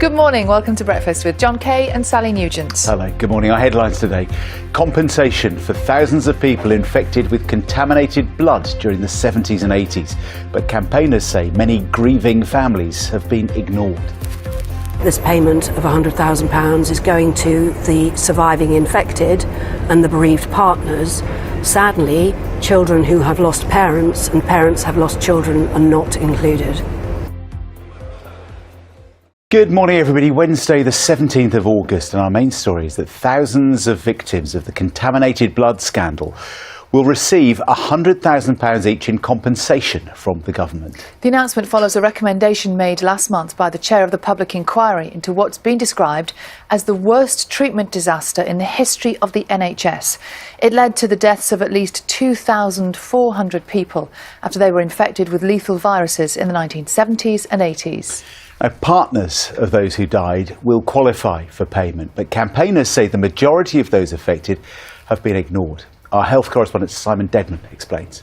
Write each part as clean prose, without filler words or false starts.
Good morning, welcome to Breakfast with John Kay and Sally Nugent. Hello, good morning. Our headlines today. Compensation for thousands of people infected with contaminated blood during the 70s and 80s. But campaigners say many grieving families have been ignored. This payment of £100,000 is going to the surviving infected and the bereaved partners. Sadly, children who have lost parents and parents have lost children are not included. Good morning, everybody. Wednesday, the 17th of August, and our main story is that thousands of victims of the contaminated blood scandal will receive £100,000 each in compensation from the government. The announcement follows a recommendation made last month by the chair of the public inquiry into what's been described as the worst treatment disaster in the history of the NHS. It led to the deaths of at least 2,400 people after they were infected with lethal viruses in the 1970s and 80s. Now, partners of those who died will qualify for payment, but campaigners say the majority of those affected have been ignored. Our health correspondent Simon Dedman explains.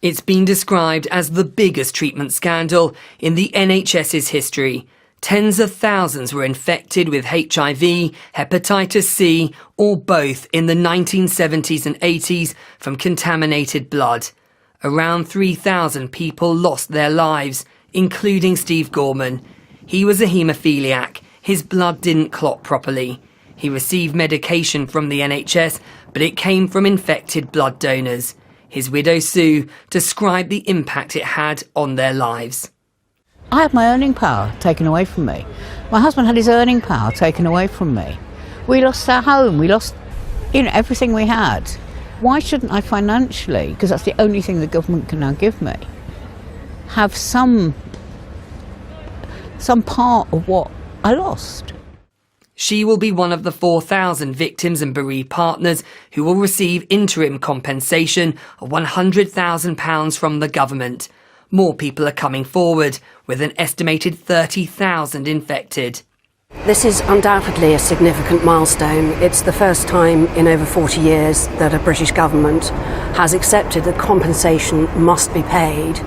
It's been described as the biggest treatment scandal in the NHS's history. Tens of thousands were infected with HIV, hepatitis C, or both in the 1970s and 80s from contaminated blood. Around 3,000 people lost their lives, including Steve Gorman. He was a haemophiliac. His blood didn't clot properly. He received medication from the NHS, but it came from infected blood donors. His widow Sue described the impact it had on their lives. I had my earning power taken away from me. My husband had his earning power taken away from me. We lost our home, we lost everything we had. Why shouldn't I financially, because that's the only thing the government can now give me, have some part of what I lost? She will be one of the 4,000 victims and bereaved partners who will receive interim compensation of £100,000 from the government. More people are coming forward, with an estimated 30,000 infected. This is undoubtedly a significant milestone. It's the first time in over 40 years that a British government has accepted that compensation must be paid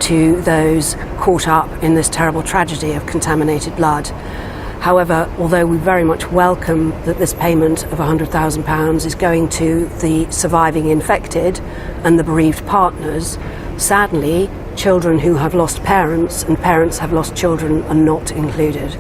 to those caught up in this terrible tragedy of contaminated blood. However, although we very much welcome that this payment of £100,000 is going to the surviving infected and the bereaved partners, sadly, children who have lost parents and parents have lost children are not included.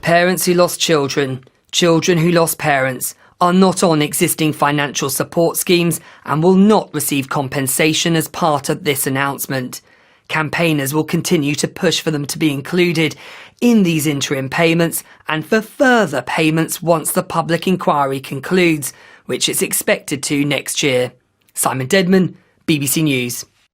Parents who lost children, children who lost parents, are not on existing financial support schemes and will not receive compensation as part of this announcement. Campaigners will continue to push for them to be included in these interim payments and for further payments once the public inquiry concludes, which it's expected to next year. Simon Dedman, BBC News.